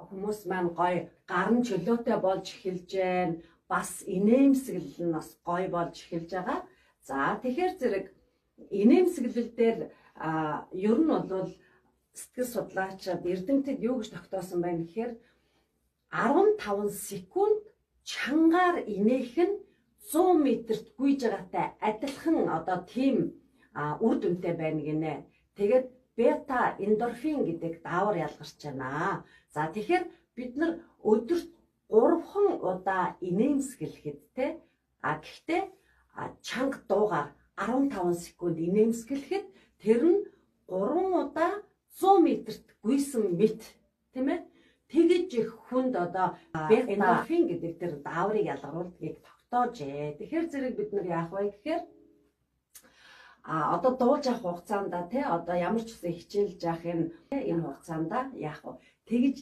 хүмүүс маань гоё гарын чөлөөтэй болж эхэлж байна. Бас инээмсэглэл нь бас гоё болж эхэлж байгаа. За тэгэхээр зэрэг инээмсэглэл дээр ер нь бол сэтгэл судлаачид эрдэмтэд юу гэж тогтоосон байна гэхээр 15 секунд чангаар инээх нь 100 метрт гүйж байгаатай адилхан одоо тийм үр дүнтэй байна гинэ. Тэгээд бета эндорфин гэдэг даавар ялгарч байна. За тэгэхээр бид нар өдөрт 3 удаа инээмсэглэхэд те гэхдээ чанга дуугаар 15 секунд инээмсэглэхэд тэр нь 3 удаа 100 метрт гүйсэн мэт тийм ээ. Тэгэж их хүнд одоо бета эндорфин гэдэг тэр дааврыг ялгаруулдгийг тогтоожээ. Тэгэхээр зэрэг бид нар яах вэ гэхээр одоо дуулж авах хугацаанд те одоо ямар ч үсэн хичээлж явах энэ хугацаанд яах вэ? Тэгэж